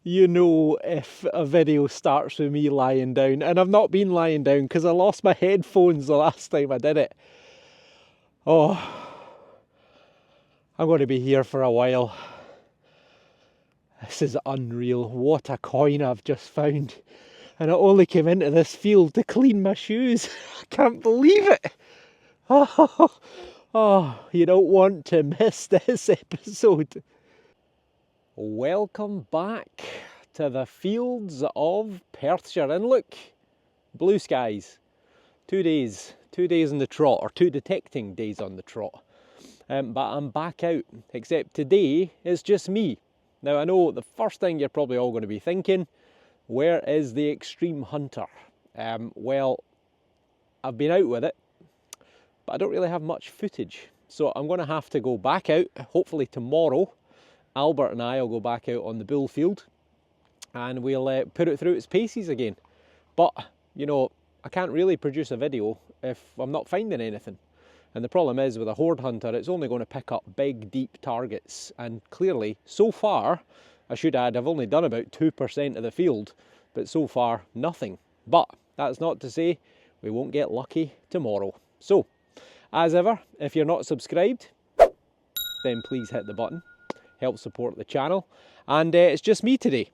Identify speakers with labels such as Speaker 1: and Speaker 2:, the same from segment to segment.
Speaker 1: you know if a video starts with me lying down. And I've not been lying down because I lost my headphones the last time I did it. Oh, I'm going to be here for a while. This is unreal. What a coin I've just found. And I only came into this field to clean my shoes. I can't believe it. Oh, you don't want to miss this episode. Welcome back to the fields of Perthshire. And look, blue skies. 2 days. 2 days on the trot, or 2 detecting days on the trot. But I'm back out, except today it's just me. Now I know the first thing you're probably all going to be thinking, where is the extreme hunter? Well, I've been out with it, but I don't really have much footage. So I'm going to have to go back out, hopefully tomorrow. Albert and I will go back out on the bull field and we'll put it through its paces again. But, you know, I can't really produce a video if I'm not finding anything. And the problem is with a horde hunter, it's only going to pick up big, deep targets. And clearly, so far, I should add, I've only done about 2% of the field, but so far, nothing. But that's not to say we won't get lucky tomorrow. So, as ever, if you're not subscribed, then please hit the button. Help support the channel. And it's just me today.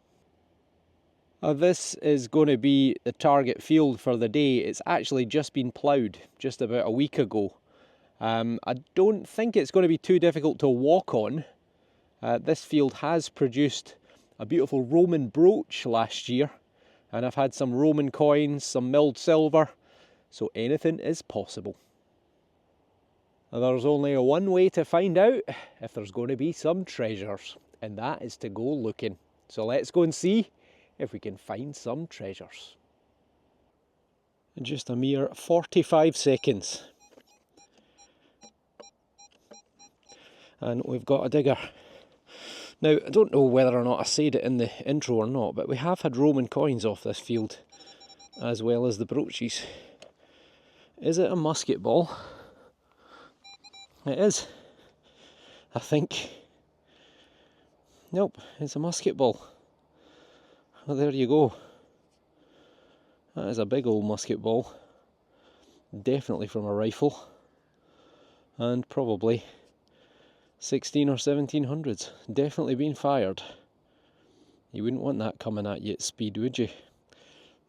Speaker 1: This is going to be the target field for the day. It's actually just been ploughed just about a week ago. I don't think it's going to be too difficult to walk on. This field has produced a beautiful Roman brooch last year, and I've had some Roman coins, some milled silver, so anything is possible. There's only one way to find out if there's going to be some treasures, and that is to go looking. So let's go and see if we can find some treasures. In just a mere 45 seconds. And we've got a digger. Now, I don't know whether or not I said it in the intro or not, but we have had Roman coins off this field, as well as the brooches. Is it a musket ball? It is, I think. Nope, it's a musket ball. Well, there you go. That is a big old musket ball. Definitely from a rifle. And probably 16 or 1700s. Definitely been fired. You wouldn't want that coming at you at speed, would you?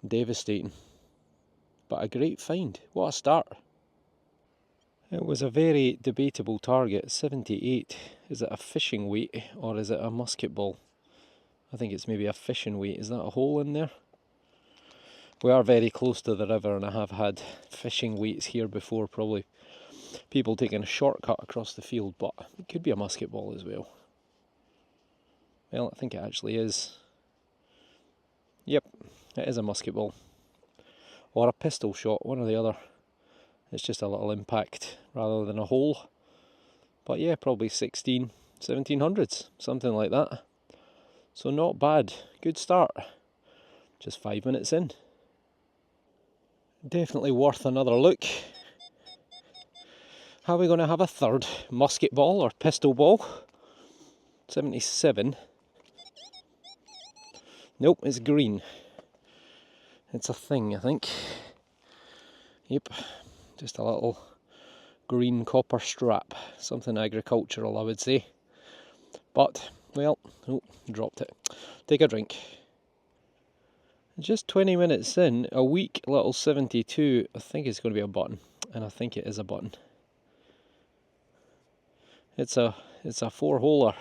Speaker 1: Devastating. But a great find. What a start. It was a very debatable target, 78. Is it a fishing weight or is it a musket ball? I think it's maybe a fishing weight. Is that a hole in there? We are very close to the river and I have had fishing weights here before, probably people taking a shortcut across the field, but it could be a musket ball as well. Well, I think it actually is. Yep, it is a musket ball. Or a pistol shot, one or the other. It's just a little impact rather than a hole. But yeah, probably 16, 1700s, something like that. So not bad, good start. Just 5 minutes in. Definitely worth another look. Are we going to have a third musket ball or pistol ball? 77. Nope, it's green. It's a thing, I think. Yep, just a little green copper strap. Something agricultural, I would say. But, well, oh, dropped it. Take a drink. Just 20 minutes in, a weak little 72. I think it's going to be a button, and I think it is a button. It's a 4-holer.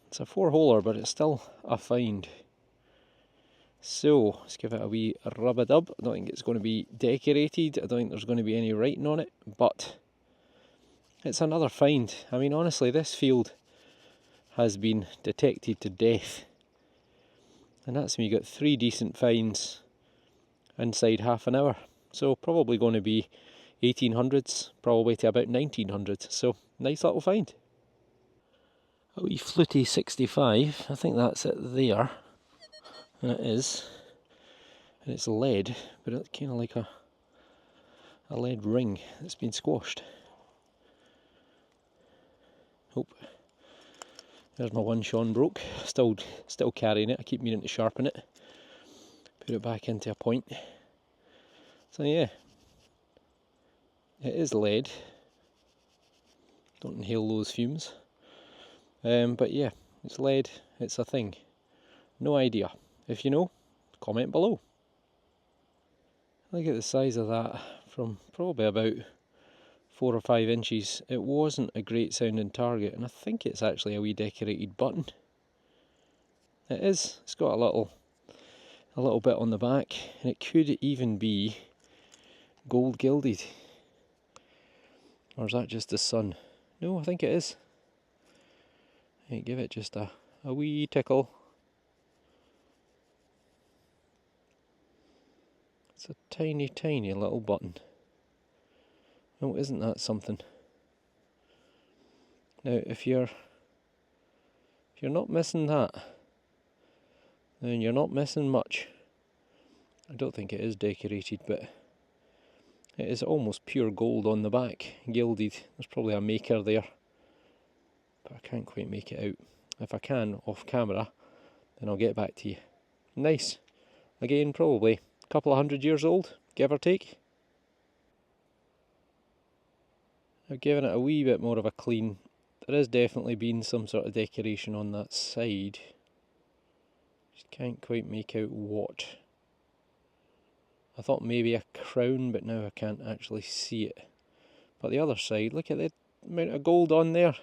Speaker 1: It's a 4-holer, but it's still a find. So let's give it a wee rub-a-dub. I don't think it's going to be decorated. I don't think there's going to be any writing on it, but it's another find. I mean, honestly, this field has been detected to death. And that's when you got 3 decent finds inside half an hour. So probably going to be 1800s, probably to about 1900s. So nice little find. A wee fluty 65, I think that's it there. And it is. And it's lead, but it's kind of like a lead ring that's been squashed. Oh, There's my one Sean broke. Still carrying it. I keep meaning to sharpen it. Put it back into a point. So yeah, it is lead. Don't inhale those fumes. But yeah, it's lead. It's a thing. No idea. If you know, comment below. Look at the size of that. From probably about 4 or 5 inches. It wasn't a great sounding target, and I think it's actually a wee decorated button. It is. It's got a little bit on the back, and it could even be gold gilded. Or is that just the sun? No, I think it is. Give it just a wee tickle. It's a tiny, tiny little button. Oh, isn't that something? Now, if you're not missing that, then you're not missing much. I don't think it is decorated, but it is almost pure gold on the back, gilded. There's probably a maker there, but I can't quite make it out. If I can, off camera, then I'll get back to you. Nice. Again, probably a couple of 100 years old, give or take. I've given it a wee bit more of a clean. There has definitely been some sort of decoration on that side. Just can't quite make out what. I thought maybe a crown, but now I can't actually see it. But the other side, look at the amount of gold on there.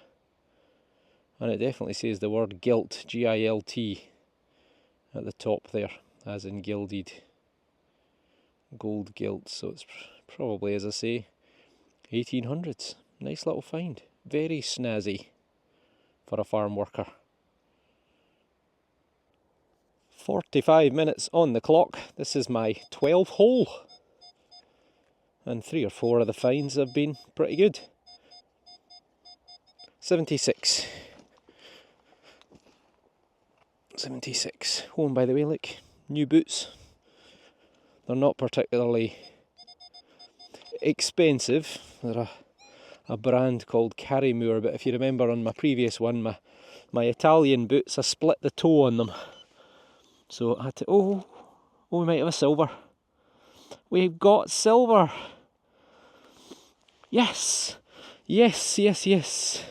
Speaker 1: And it definitely says the word gilt, G-I-L-T, at the top there, as in gilded. Gold gilt, so it's probably, as I say, 1800s. Nice little find. Very snazzy for a farm worker. 45 minutes on the clock. This is my 12th hole. And 3 or 4 of the finds have been pretty good. 76. 76. Oh, and by the way, look, new boots. They're not particularly expensive. They're a brand called Carrymore, but if you remember on my previous one, my Italian boots, I split the toe on them. So I had to, oh, we might have a silver. We've got silver. Yes, yes, yes, yes.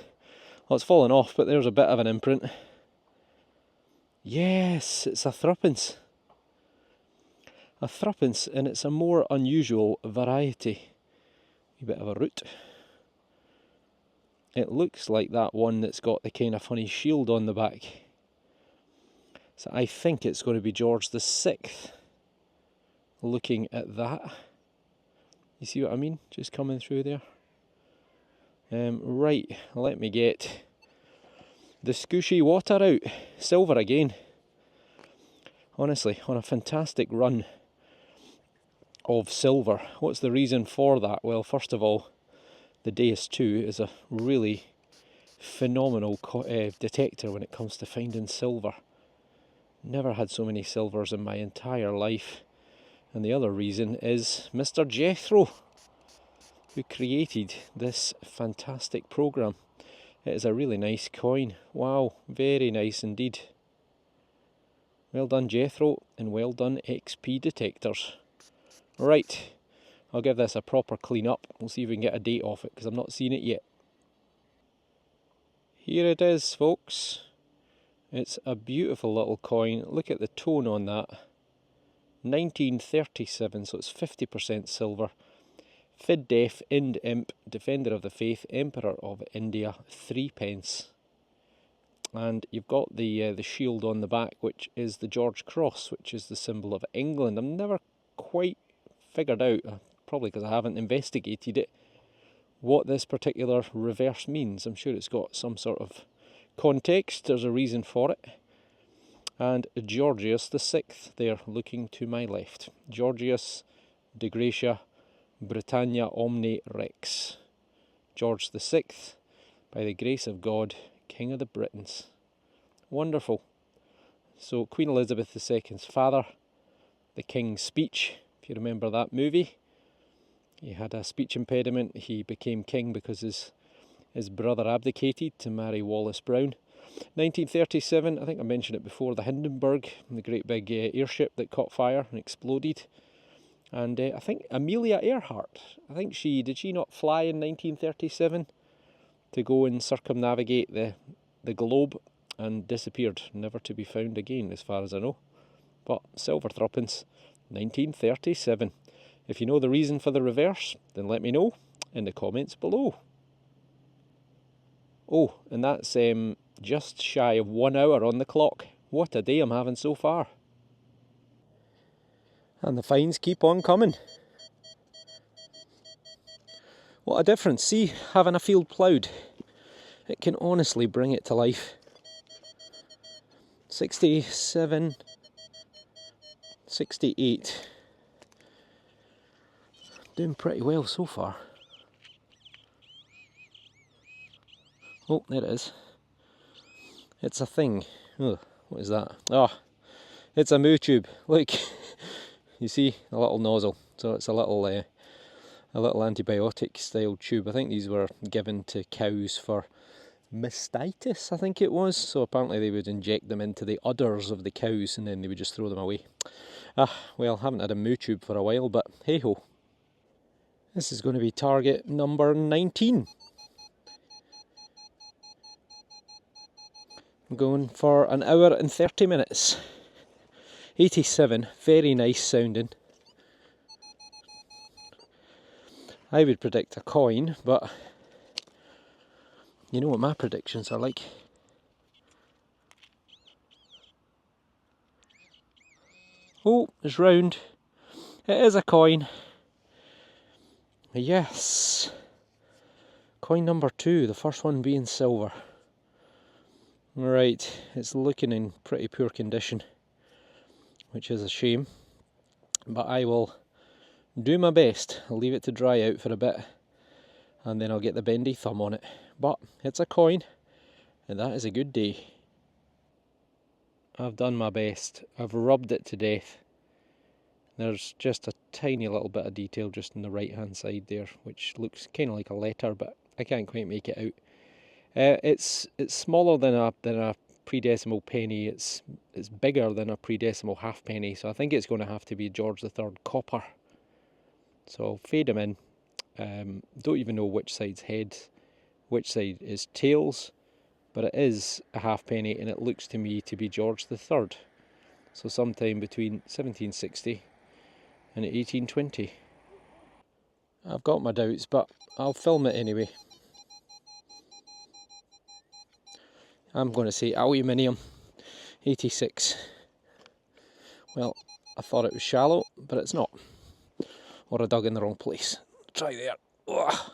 Speaker 1: Well, it's fallen off, but there's a bit of an imprint. Yes, it's a threepence. A threepence, and it's a more unusual variety. A bit of a root. It looks like that one that's got the kind of funny shield on the back. So I think it's going to be George VI. Looking at that. You see what I mean? Just coming through there. Right, let me get the scooshy water out. Silver again. Honestly, on a fantastic run of silver. What's the reason for that? Well, first of all, the Deus 2 is a really phenomenal detector when it comes to finding silver. Never had so many silvers in my entire life. And the other reason is Mr. Jethro, who created this fantastic program. It is a really nice coin. Wow, very nice indeed. Well done, Jethro, and well done, XP Detectors. Right, I'll give this a proper clean up. We'll see if we can get a date off it, because I'm not seeing it yet. Here it is, folks. It's a beautiful little coin. Look at the tone on that. 1937, so it's 50% silver. Fid Def, Ind Imp, Defender of the Faith, Emperor of India, 3 pence. And you've got the shield on the back, which is the George Cross, which is the symbol of England. I've never quite figured out, probably because I haven't investigated it, what this particular reverse means. I'm sure it's got some sort of context, there's a reason for it. And Georgius VI there, looking to my left. Georgius de Gracia Britannia Omne Rex. George VI, by the grace of God, King of the Britons. Wonderful. So Queen Elizabeth II's father, the King's Speech, if you remember that movie. He had a speech impediment. He became king because his brother abdicated to marry Wallace Brown. 1937, I think I mentioned it before, the Hindenburg, the great big airship that caught fire and exploded. And I think Amelia Earhart, did she not fly in 1937 to go and circumnavigate the globe, and disappeared, never to be found again as far as I know. But silver threepence, 1937. If you know the reason for the reverse, then let me know in the comments below. Oh, and that's just shy of 1 hour on the clock. What a day I'm having so far. And the finds keep on coming. What a difference. See, having a field ploughed, it can honestly bring it to life. 67, 68. Doing pretty well so far. Oh, there it is. It's a thing. Oh, what is that? Oh, it's a moo tube. Look, you see, a little nozzle. So it's a little antibiotic style tube. I think these were given to cows for mastitis, I think it was. So apparently they would inject them into the udders of the cows and then they would just throw them away. Well, haven't had a moo tube for a while, but hey ho. This is going to be target number 19. I'm going for an hour and 30 minutes. 87, very nice sounding. I would predict a coin, but you know what my predictions are like. Oh, it's round. It is a coin. Yes. Coin number 2, the first one being silver. Right, it's looking in pretty poor condition, which is a shame. But I will do my best. I'll leave it to dry out for a bit and then I'll get the bendy thumb on it. But it's a coin and that is a good day. I've done my best. I've rubbed it to death. There's just a tiny little bit of detail just on the right hand side there, which looks kind of like a letter, but I can't quite make it out. It's smaller than a pre-decimal penny. It's bigger than a pre-decimal halfpenny, so I think it's going to have to be George III copper. So I'll fade them in. Don't even know which side's head, which side is tails, but it is a halfpenny and it looks to me to be George III. So sometime between 1760 and 1820. I've got my doubts, but I'll film it anyway. I'm going to say aluminium, 86. Well, I thought it was shallow, but it's not. Or I dug in the wrong place. Try there. Ugh.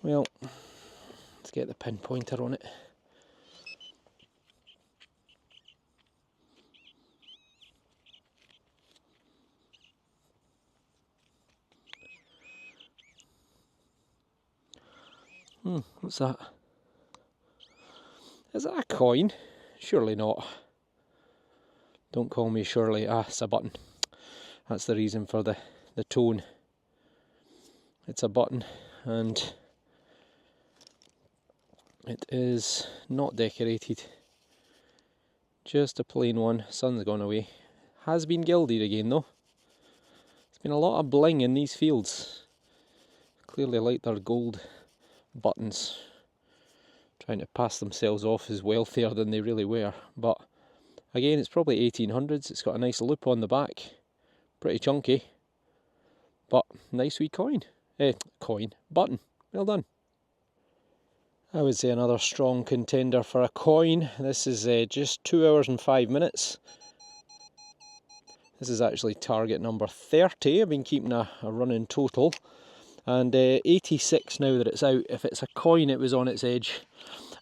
Speaker 1: Well, let's get the pinpointer on it. What's that? Is that a coin? Surely not. Don't call me Shirley. It's a button. That's the reason for the tone. It's a button and it is not decorated. Just a plain one. Sun's gone away. Has been gilded again though. There's been a lot of bling in these fields. Clearly like their gold buttons, trying to pass themselves off as wealthier than they really were. But again, it's probably 1800s. It's got a nice loop on the back, pretty chunky, but nice wee coin. Button. Well done. I would say another strong contender for a coin. This is just 2 hours and 5 minutes. This is actually target number 30. I've been keeping a running total. And 86 now that it's out. If it's a coin, it was on its edge.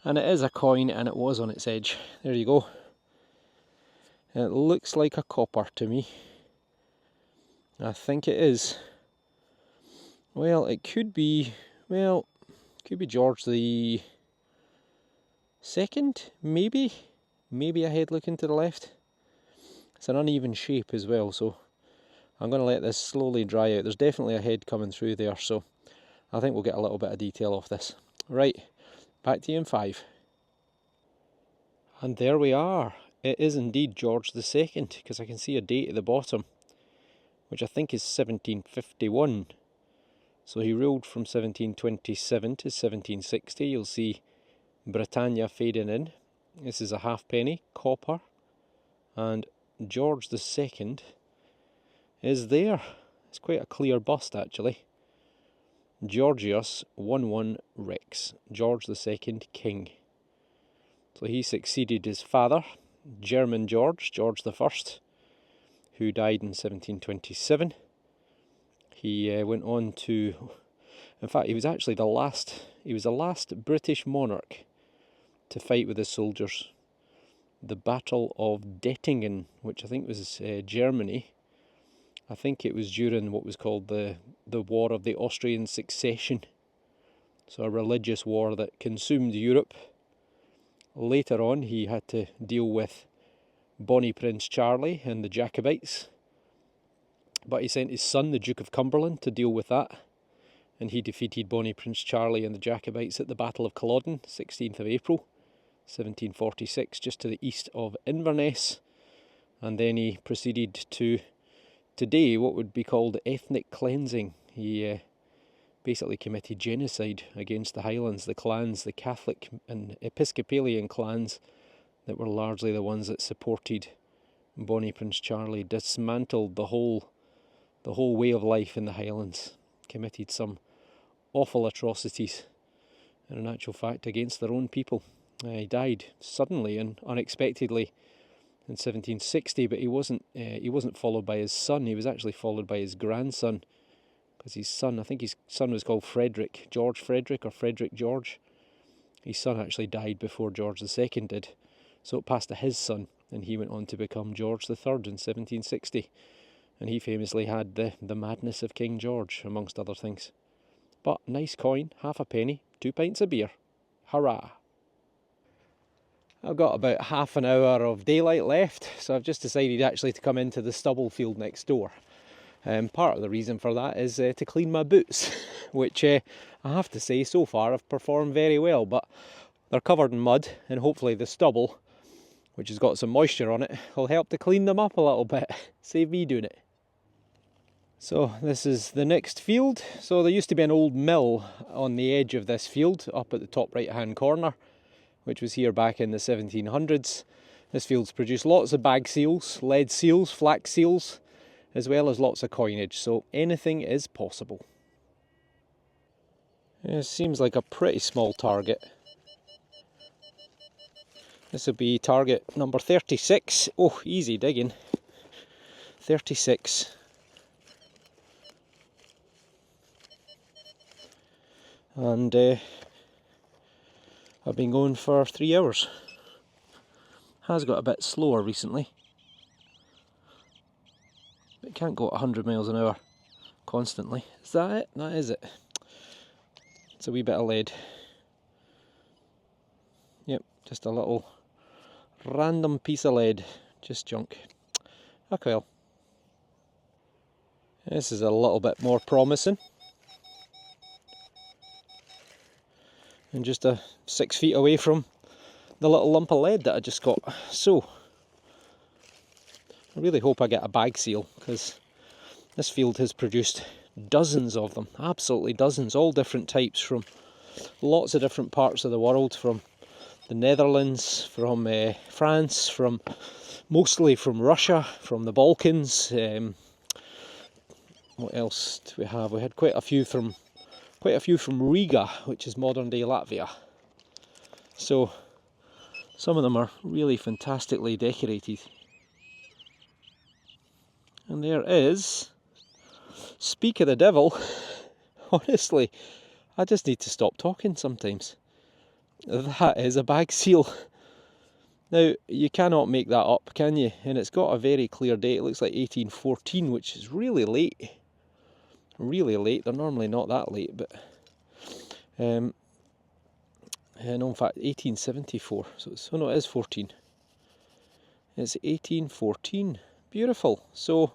Speaker 1: And it is a coin, and it was on its edge. There you go. It looks like a copper to me. I think it is. Well, it could be... Well, it could be George the II, maybe? Maybe a head looking to the left. It's an uneven shape as well, so... I'm going to let this slowly dry out. There's definitely a head coming through there, so I think we'll get a little bit of detail off this. Right, back to you in 5. And there we are. It is indeed George II, because I can see a date at the bottom, which I think is 1751. So he ruled from 1727 to 1760. You'll see Britannia fading in. This is a halfpenny, copper, and George II is there. It's quite a clear bust, actually. Georgius 11 Rex, George II King. So he succeeded his father, German George, George I, who died in 1727. He went on to, in fact, he was actually the last British monarch to fight with his soldiers. The Battle of Dettingen, which I think was Germany. I think it was during what was called the War of the Austrian Succession. So a religious war that consumed Europe. Later on he had to deal with Bonnie Prince Charlie and the Jacobites. But he sent his son, the Duke of Cumberland, to deal with that. And he defeated Bonnie Prince Charlie and the Jacobites at the Battle of Culloden, 16th of April, 1746, just to the east of Inverness. And then he proceeded to, today, what would be called ethnic cleansing. He basically committed genocide against the Highlands, the clans, the Catholic and Episcopalian clans that were largely the ones that supported Bonnie Prince Charlie, dismantled the whole way of life in the Highlands, committed some awful atrocities, and in actual fact against their own people. He died suddenly and unexpectedly in 1760, but he wasn't followed by his son. He was actually followed by his grandson, because his son, I think his son was called Frederick, George Frederick or Frederick George. His son actually died before George II did, so it passed to his son, and he went on to become George III in 1760. And he famously had the madness of King George, amongst other things. But nice coin, half a penny, 2 pints of beer. Hurrah! I've got about half an hour of daylight left, so I've just decided actually to come into the stubble field next door. Part of the reason for that is to clean my boots, which I have to say so far have performed very well, but they're covered in mud, and hopefully the stubble, which has got some moisture on it, will help to clean them up a little bit, save me doing it. So this is the next field. So there used to be an old mill on the edge of this field, up at the top right hand corner, which was here back in the 1700s. This field's produced lots of bag seals, lead seals, flax seals, as well as lots of coinage, so anything is possible. It seems like a pretty small target. This will be target number 36. Oh, easy digging. 36. And I've been going for 3 hours. Has got a bit slower recently. It can't go at 100 miles an hour constantly. Is that it? That is it. It's a wee bit of lead. Yep, just a little random piece of lead. Just junk. Okay, well. This is a little bit more promising. And just 6 feet away from the little lump of lead that I just got. So, I really hope I get a bag seal, because this field has produced dozens of them, absolutely dozens, all different types from lots of different parts of the world, from the Netherlands, from France, from mostly from Russia, from the Balkans. What else do we have? We had quite a few from Riga, which is modern day Latvia. So some of them are really fantastically decorated. And there is, speak of the devil, honestly, I just need to stop talking sometimes. That is a bag seal. Now, you cannot make that up, can you? And it's got a very clear date. It looks like 1814, which is really late. Really late. They're normally not that late, but no, in fact 1874, so it's, oh no, it is 14. It's 1814. Beautiful. So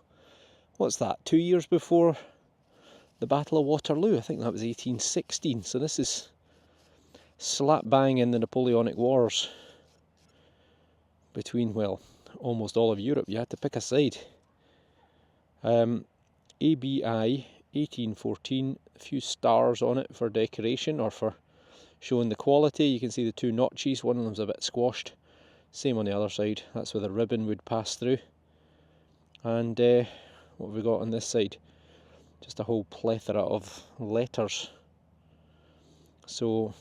Speaker 1: what's that, 2 years before the Battle of Waterloo? I think that was 1816, so this is slap bang in the Napoleonic Wars between, well, almost all of Europe. You had to pick a side. ABI 1814, a few stars on it for decoration or for showing the quality. You can see the two notches, one of them's a bit squashed. Same on the other side, that's where the ribbon would pass through. And what have we got on this side? Just a whole plethora of letters. So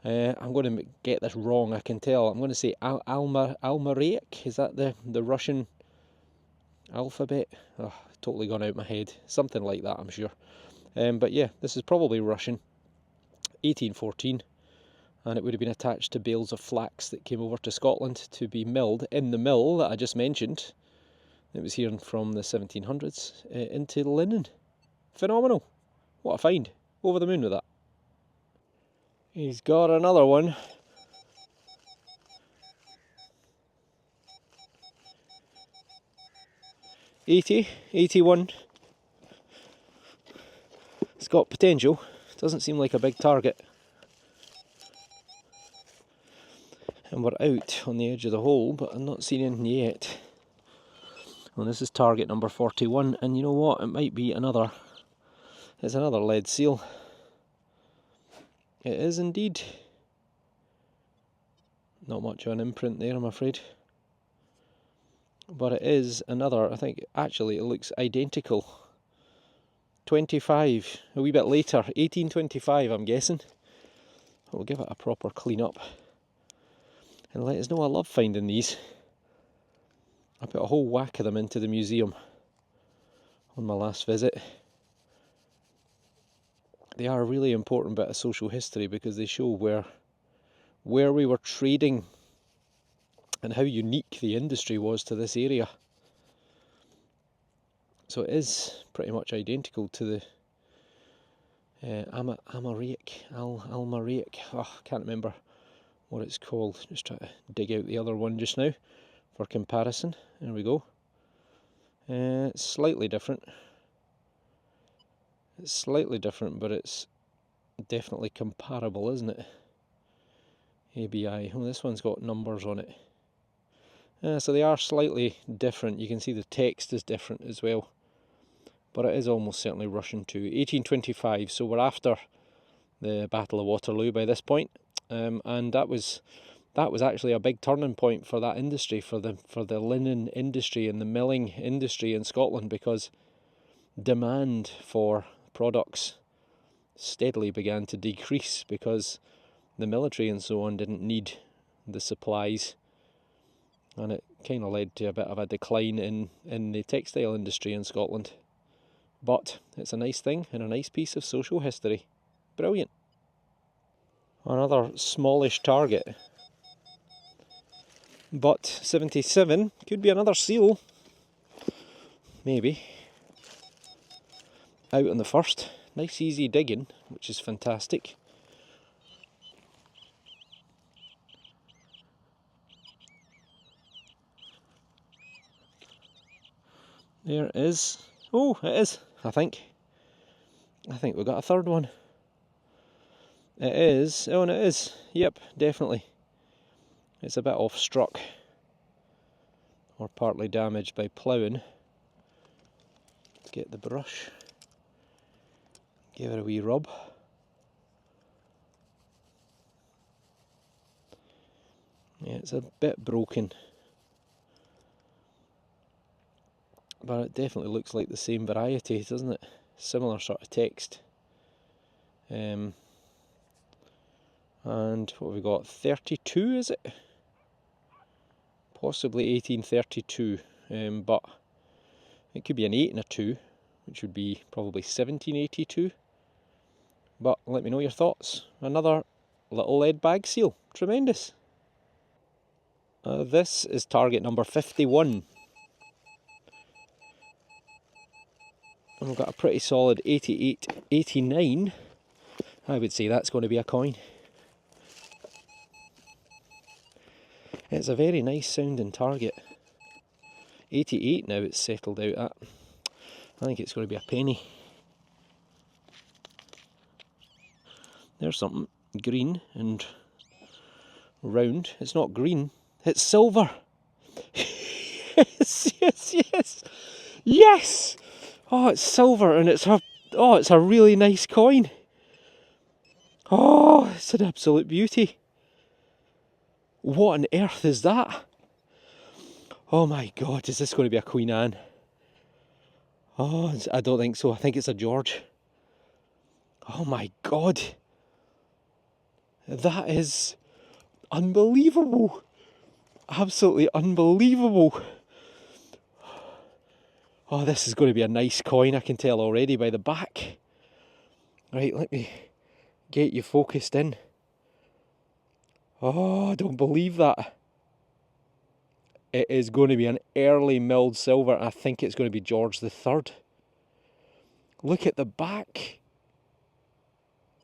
Speaker 1: I'm going to get this wrong, I can tell. I'm going to say Almaraic. Is that the Russian alphabet? Oh, totally gone out my head. Something like that, I'm sure. But yeah, this is probably Russian. 1814, and it would have been attached to bales of flax that came over to Scotland to be milled in the mill that I just mentioned. It was here from the 1700s into linen. Phenomenal. What a find. Over the moon with that. He's got another one. $80, $81. It's got potential. Doesn't seem like a big target. And we're out on the edge of the hole, but I'm not seeing anything yet. Well, this is target number 41, and you know what? It might be another. It's another lead seal. It is indeed. Not much of an imprint there, I'm afraid. But it is another. I think actually it looks identical. 25, a wee bit later, 1825 I'm guessing. We'll give it a proper clean up and let us know. I love finding these. I put a whole whack of them into the museum on my last visit. They are a really important bit of social history because they show where we were trading and how unique the industry was to this area. So it is pretty much identical to the Almaraic. Oh, can't remember what it's called. Just try to dig out the other one just now for comparison. There we go. It's slightly different. It's slightly different, but it's definitely comparable, isn't it? ABI. Oh, this one's got numbers on it. So they are slightly different. You can see the text is different as well. But it is almost certainly Russian too. 1825, so we're after the Battle of Waterloo by this point. And that was actually a big turning point for that industry, for the linen industry and the milling industry in Scotland, because demand for products steadily began to decrease because the military and so on didn't need the supplies, and it kind of led to a bit of a decline in the textile industry in Scotland. But it's a nice thing and a nice piece of social history. Brilliant. Another smallish target. But 77 could be another seal. Maybe. Out on the first. Nice easy digging, which is fantastic. There it is. Oh, it is, I think. I think we've got a third one. It is. Oh, and it is. Yep, definitely. It's a bit off struck. Or partly damaged by ploughing. Let's get the brush. Give it a wee rub. Yeah, it's a bit broken. But it definitely looks like the same variety, doesn't it? Similar sort of text. And what have we got? 32, is it? Possibly 1832. But it could be an 8 and a 2, which would be probably 1782. But let me know your thoughts. Another little lead bag seal. Tremendous. This is target number 51. And we've got a pretty solid 88, 89. I would say that's going to be a coin. It's a very nice sounding target. 88 now it's settled out at. I think it's going to be a penny. There's something. green and round. It's not green, it's silver. Yes, yes, yes, yes! Oh, it's silver and it's a really nice coin. Oh, it's an absolute beauty. What on earth is that? Oh my God, is this going to be a Queen Anne? Oh, I don't think so. I think it's a George. Oh my God. That is unbelievable. Absolutely unbelievable. Oh, this is going to be a nice coin, I can tell already by the back. Right, let me get you focused in. Oh, I don't believe that. It is going to be an early milled silver. I think it's going to be George III. Look at the back.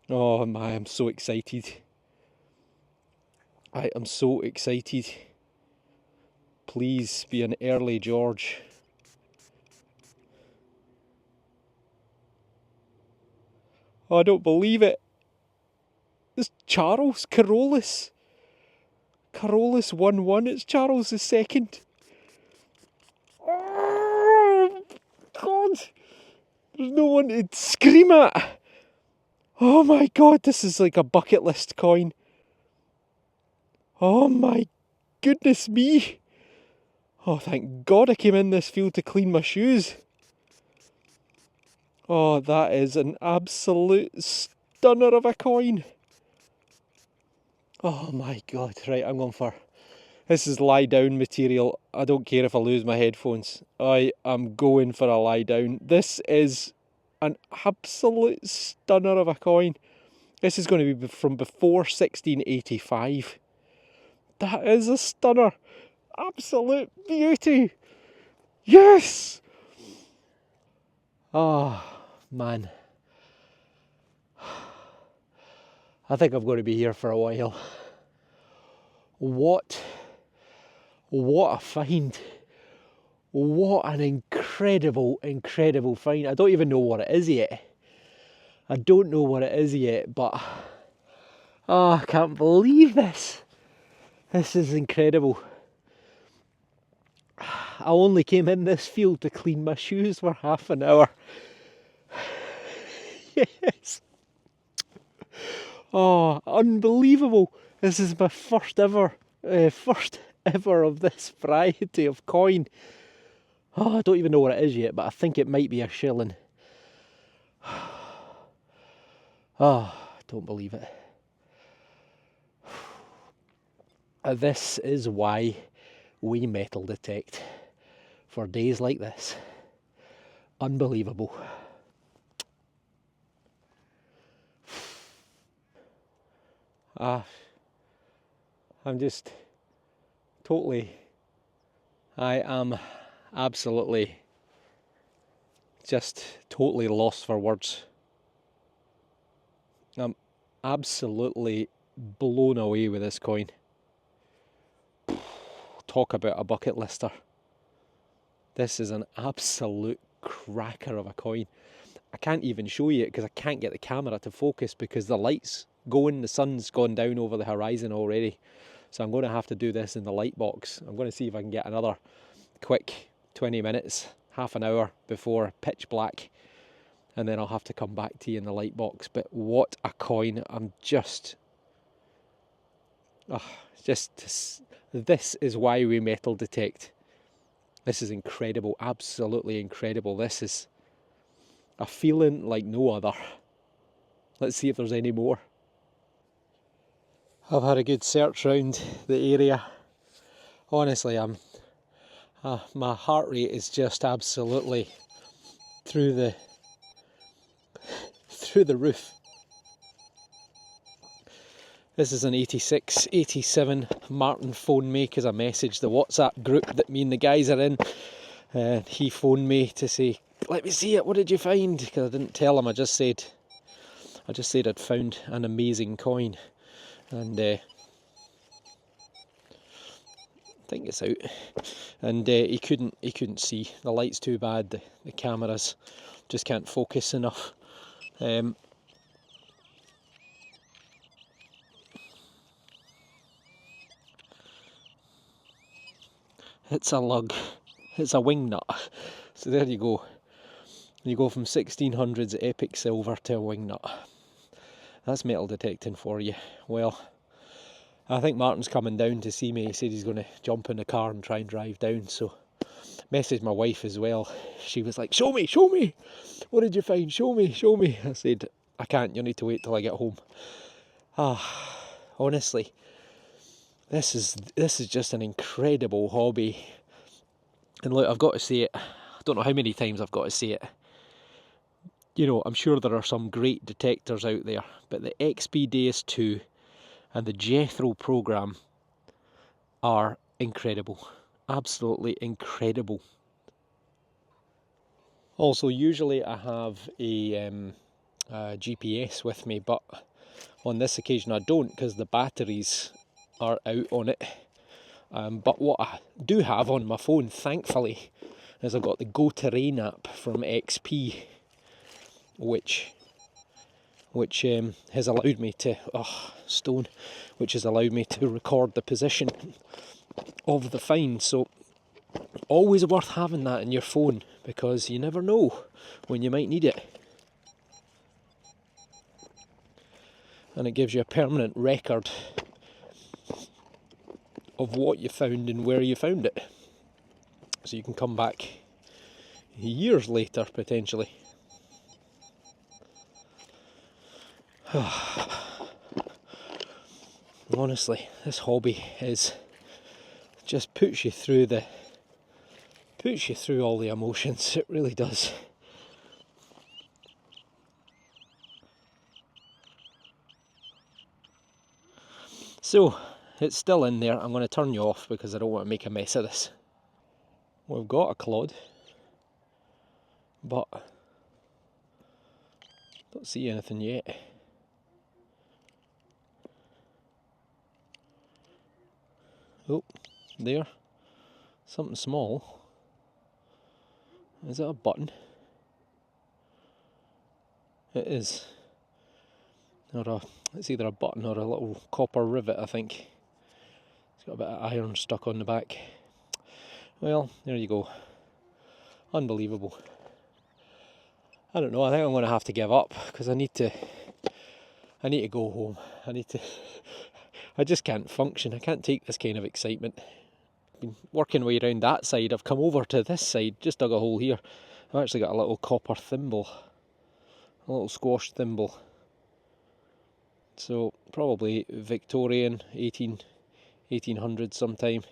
Speaker 1: Oh my, I'm so excited. I am so excited. Please be an early George. Oh, I don't believe it. It's Charles Carolus. Carolus 1-1. It's Charles II. Oh, God. There's no one to scream at. Oh my God, this is like a bucket list coin. Oh my goodness me. Oh, thank God I came in this field to clean my shoes. Oh, that is an absolute stunner of a coin. Oh my God, right, I'm going for... This is lie down material. I don't care if I lose my headphones. I am going for a lie down. This is an absolute stunner of a coin. This is going to be from before 1685. That is a stunner. Absolute beauty. Yes! Oh, man. I think I'm going to be here for a while. What a find. What an incredible, incredible find. I don't even know what it is yet. I don't know what it is yet, but oh, I can't believe this. This is incredible. I only came in this field to clean my shoes for half an hour. Yes. Oh, unbelievable. This is my first ever of this variety of coin. Oh, I don't even know what it is yet, but I think it might be a shilling. Oh, I don't believe it. This is why we metal detect. For days like this. Unbelievable. I'm just totally... I am absolutely just totally lost for words. I'm absolutely blown away with this coin. Talk about a bucket lister. This is an absolute cracker of a coin. I can't even show you it because I can't get the camera to focus because the light's going, the sun's gone down over the horizon already. So I'm going to have to do this in the light box. I'm going to see if I can get another quick 20 minutes, half an hour before pitch black, and then I'll have to come back to you in the light box. But what a coin. I'm just this is why we metal detect. This is incredible, absolutely incredible. This is a feeling like no other. Let's see if there's any more. I've had a good search round the area. Honestly, my heart rate is just absolutely through the roof. This is an 86, 87. Martin phoned me because I messaged the WhatsApp group that me and the guys are in. And he phoned me to say, let me see it, what did you find? Because I didn't tell him, I just said I'd found an amazing coin. And I think it's out. And he couldn't see. The light's too bad, the cameras just can't focus enough. It's a lug. It's a wing nut. So there you go. You go from 1600s epic silver to a wing nut. That's metal detecting for you. Well, I think Martin's coming down to see me. He said he's going to jump in the car and try and drive down. So messaged my wife as well. She was like, show me, show me. What did you find? Show me, show me. I said, I can't. You need to wait till I get home. Honestly, this is just an incredible hobby. And look, I've got to say it. I don't know how many times I've got to say it. You know, I'm sure there are some great detectors out there, but the XP DEUS 2 and the Jethro program are incredible. Absolutely incredible. Also, usually I have a GPS with me, but on this occasion I don't because the batteries are out on it. But what I do have on my phone, thankfully, is I've got the Go Terrain app from XP, which has allowed me to which has allowed me to record the position of the find. So always worth having that in your phone, because you never know when you might need it, and it gives you a permanent record of what you found and where you found it, so you can come back years later potentially. Honestly, this hobby just puts you through all the emotions. It really does. So it's still in there. I'm going to turn you off because I don't want to make a mess of this. We've got a clod, but don't see anything yet. Oh, there, something small. Is that a button? It is. It's either a button or a little copper rivet, I think. It's got a bit of iron stuck on the back. Well, there you go. Unbelievable. I don't know, I think I'm going to have to give up because I need to go home. I just can't function. I can't take this kind of excitement. I've been working way around that side. I've come over to this side, just dug a hole here. I've actually got a little copper thimble, a little squash thimble. So probably Victorian, 1800 sometime.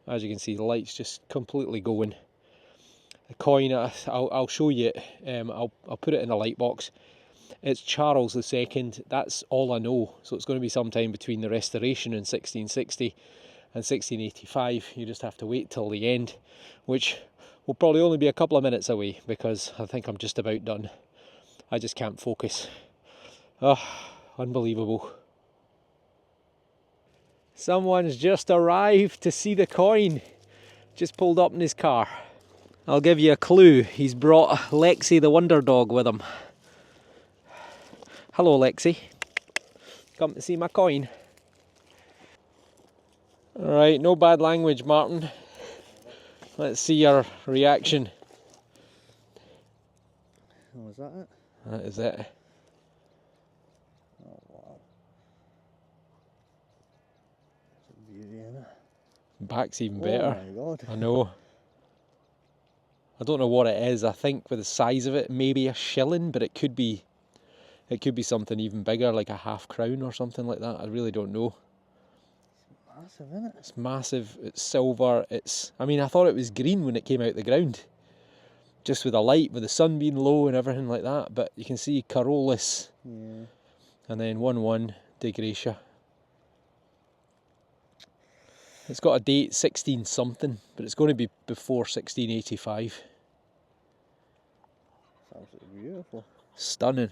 Speaker 1: As you can see, the light's just completely going. The coin, I'll show you it. I'll put it in a light box. It's Charles II. That's all I know. So it's going to be sometime between the Restoration in 1660 and 1685. You just have to wait till the end, which will probably only be a couple of minutes away because I think I'm just about done. I just can't focus. Unbelievable. Someone's just arrived to see the coin. Just pulled up in his car. I'll give you a clue. He's brought Lexi the wonder dog with him. Hello Lexi. Come to see my coin. Alright, no bad language, Martin. Let's see your reaction.
Speaker 2: Oh, is that it?
Speaker 1: That is it.
Speaker 2: Oh wow. It's a beauty, isn't it?
Speaker 1: Back's even better.
Speaker 2: Oh my god.
Speaker 1: I know. I don't know what it is. I think with the size of it, maybe a shilling, but it could be something even bigger, like a half crown or something like that. I really don't know.
Speaker 2: It's massive, isn't it?
Speaker 1: It's massive, it's silver, I mean, I thought it was green when it came out the ground. Just with the light, with the sun being low and everything like that, but you can see Carolus.
Speaker 2: Yeah.
Speaker 1: And then 1-1 De Gracia. It's got a date 16 something, but it's going to be before 1685.
Speaker 2: It's absolutely beautiful.
Speaker 1: Stunning.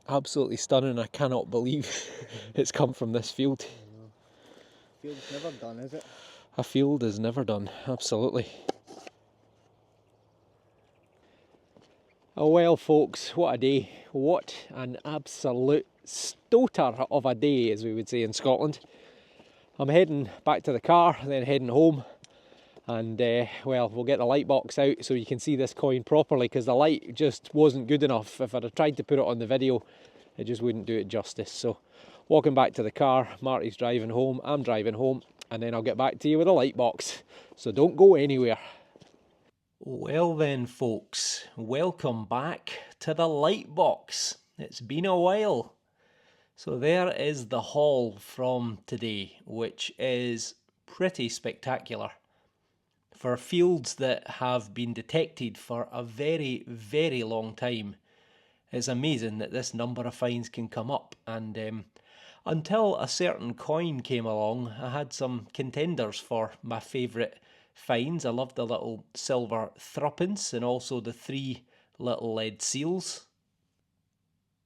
Speaker 1: Absolutely stunning. I cannot believe it's come from this field.
Speaker 2: Field's never done, is it?
Speaker 1: A field is never done, absolutely. Oh well folks, what a day. What an absolute stoter of a day, as we would say in Scotland. I'm heading back to the car, then heading home, and well, we'll get the light box out so you can see this coin properly, because the light just wasn't good enough. If I'd have tried to put it on the video, it just wouldn't do it justice. So walking back to the car, Marty's driving home, I'm driving home, and then I'll get back to you with a light box. So don't go anywhere. Well then folks, welcome back to the light box. It's been a while. So there is the haul from today, which is pretty spectacular. For fields that have been detected for a very, very long time, it's amazing that this number of finds can come up. And until a certain coin came along, I had some contenders for my favourite finds. I loved the little silver threepence and also the 3 little lead seals.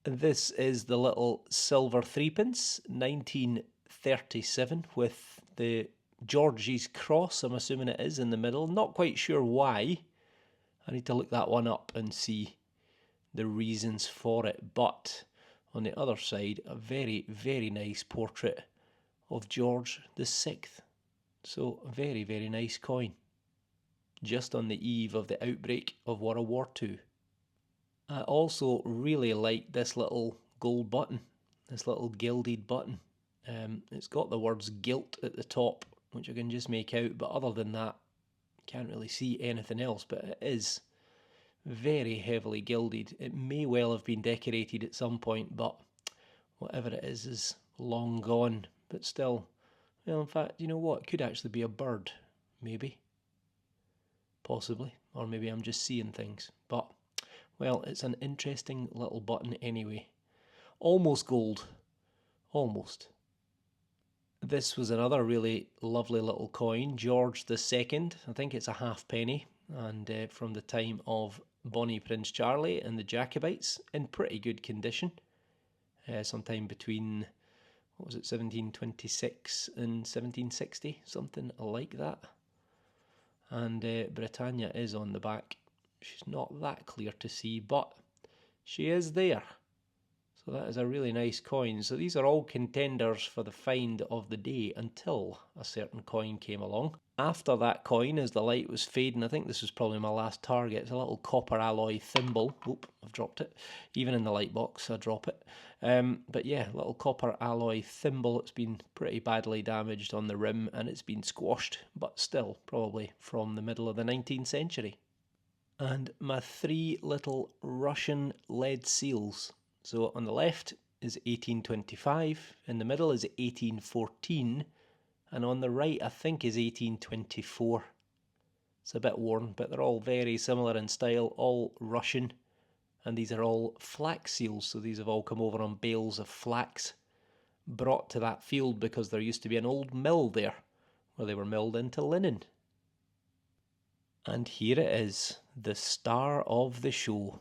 Speaker 1: This is the little silver threepence, 1937, with the George's cross, I'm assuming it is, in the middle. Not quite sure why. I need to look that one up and see the reasons for it. But on the other side, a very, very nice portrait of George VI. So a very, very nice coin. Just on the eve of the outbreak of World War II. I also really like this little gold button, this little gilded button. It's got the words gilt at the top, which I can just make out, but other than that, can't really see anything else, but it is very heavily gilded. It may well have been decorated at some point, but whatever it is long gone, but still, well, in fact, you know what, it could actually be a bird, maybe, possibly, or maybe I'm just seeing things, but well, it's an interesting little button anyway. Almost gold. Almost. This was another really lovely little coin. George II. I think it's a halfpenny. And from the time of Bonnie Prince Charlie and the Jacobites. In pretty good condition. Sometime between, what was it, 1726 and 1760. Something like that. And Britannia is on the back. She's not that clear to see, but she is there. So that is a really nice coin. So these are all contenders for the find of the day until a certain coin came along. After that coin, as the light was fading, I think this was probably my last target. It's a little copper alloy thimble. Oop, I've dropped it. Even in the light box, I drop it. But yeah, little copper alloy thimble. It's been pretty badly damaged on the rim and it's been squashed, but still probably from the middle of the 19th century. And my 3 little Russian lead seals. So on the left is 1825, in the middle is 1814, and on the right I think is 1824. It's a bit worn, but they're all very similar in style, all Russian, and these are all flax seals, so these have all come over on bales of flax, brought to that field because there used to be an old mill there, where they were milled into linen. And here it is, the star of the show.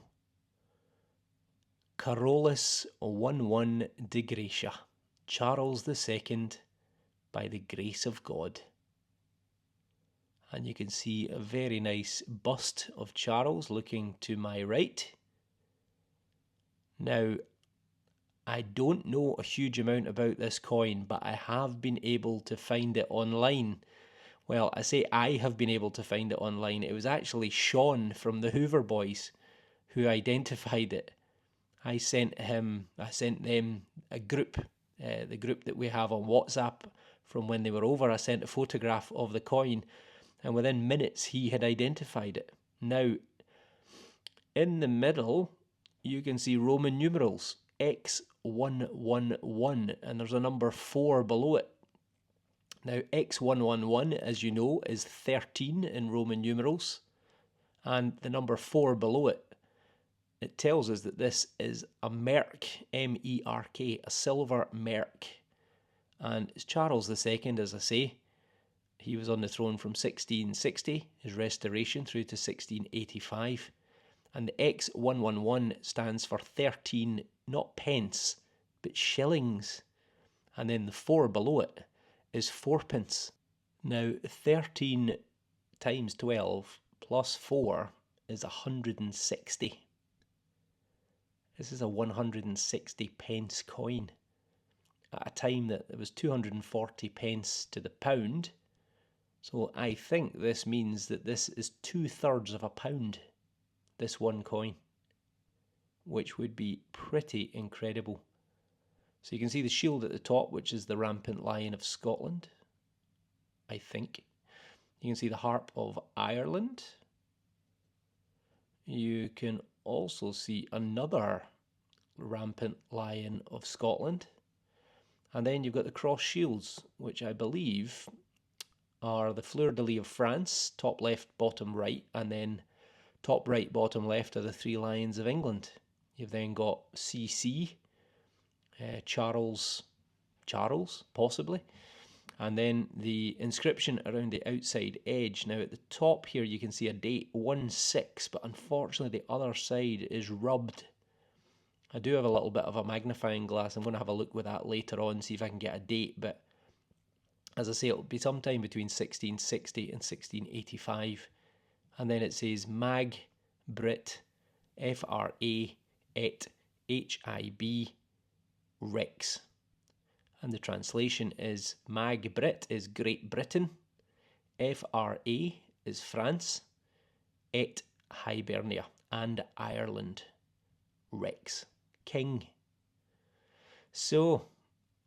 Speaker 1: Carolus 11 de Gracia, Charles II, by the grace of God. And you can see a very nice bust of Charles looking to my right. Now, I don't know a huge amount about this coin, but I have been able to find it online. Well, I say I have been able to find it online. It was actually Sean from the Hoover Boys who identified it. I sent them a group, the group that we have on WhatsApp from when they were over. I sent a photograph of the coin, and within minutes he had identified it. Now, in the middle, you can see Roman numerals, X111, and there's a number 4 below it. Now, X111, as you know, is 13 in Roman numerals, and the number 4 below it, it tells us that this is a merk, M-E-R-K, a silver merk. And it's Charles II, as I say. He was on the throne from 1660, his restoration, through to 1685. And the X111 stands for 13, not pence, but shillings. And then the 4 below it is 4pence. Now, 13 times 12 plus 4 is 160. This is a 160 pence coin. at a time that it was 240 pence to the pound. So I think this means that this is 2/3 of a pound, this one coin, which would be pretty incredible. So you can see the shield at the top, which is the rampant lion of Scotland, I think. You can see the harp of Ireland. You can also see another rampant lion of Scotland. And then you've got the cross shields, which I believe are the fleur-de-lis of France, top left, bottom right, and then top right, bottom left are the three lions of England. You've then got CC, Charles, possibly, and then the inscription around the outside edge. Now at the top here you can see a date 1/6, but unfortunately the other side is rubbed. I do have a little bit of a magnifying glass. I'm going to have a look with that later on, see if I can get a date, but as I say, it'll be sometime between 1660 and 1685. And then it says Mag Brit FRA et HIB Rex. And the translation is Mag Brit is Great Britain, FRA is France, et Hibernia and Ireland, Rex, King. So,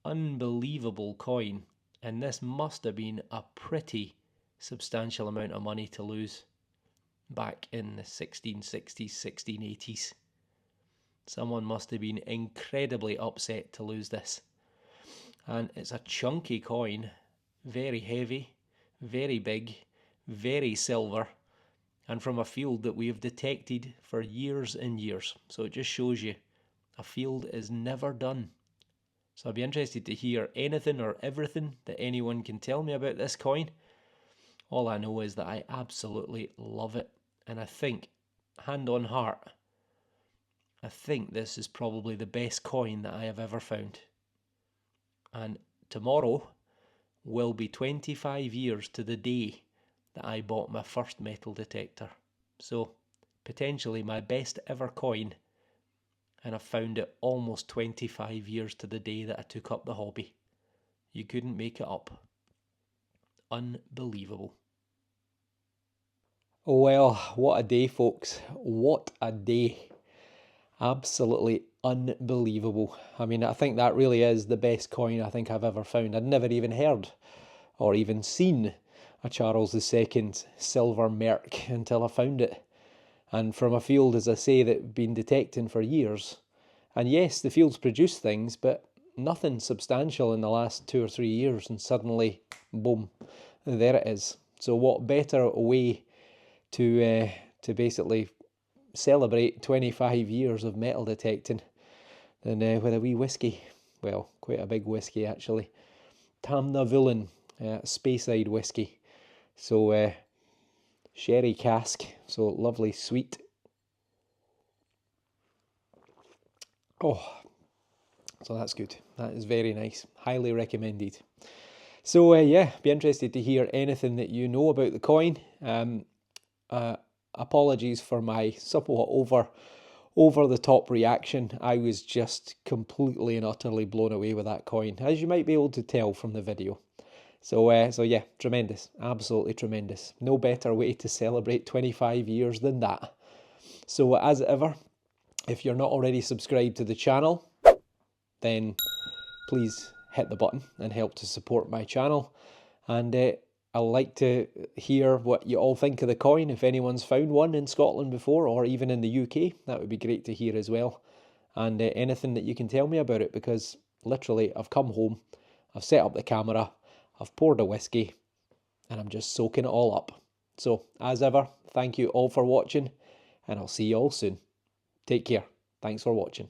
Speaker 1: unbelievable coin, and this must have been a pretty substantial amount of money to lose back in the 1660s, 1680s. Someone must have been incredibly upset to lose this. And it's a chunky coin, very heavy, very big, very silver, and from a field that we have detected for years and years. So it just shows you a field is never done. So I'd be interested to hear anything or everything that anyone can tell me about this coin. All I know is that I absolutely love it, and I think, hand on heart, I think this is probably the best coin that I have ever found. And tomorrow will be 25 years to the day that I bought my first metal detector. So, potentially my best ever coin, and I found it almost 25 years to the day that I took up the hobby. You couldn't make it up. Unbelievable. Well, what a day, folks. What a day. Absolutely unbelievable. I mean, I think that really is the best coin I think I've ever found. I'd never even heard or even seen a Charles II silver merc until I found it. And from a field, as I say, that I've been detecting for years. And yes, the field's produced things, but nothing substantial in the last 2 or 3 years, and suddenly, boom, there it is. So what better way to basically celebrate 25 years of metal detecting than with a wee whiskey. Well, quite a big whiskey actually. Tamnavulin, Speyside whiskey. So sherry cask, so lovely sweet. Oh, so that's good. That is very nice. Highly recommended. So yeah, be interested to hear anything that you know about the coin. Apologies for my somewhat over the top reaction. I was just completely and utterly blown away with that coin, as you might be able to tell from the video. So yeah, tremendous, absolutely tremendous. No better way to celebrate 25 years than that. So as ever, if you're not already subscribed to the channel, then please hit the button and help to support my channel. And I'd like to hear what you all think of the coin. If anyone's found one in Scotland before, or even in the UK, that would be great to hear as well. And anything that you can tell me about it, because literally I've come home, I've set up the camera, I've poured a whiskey, and I'm just soaking it all up. So as ever, thank you all for watching, and I'll see you all soon. Take care. Thanks for watching.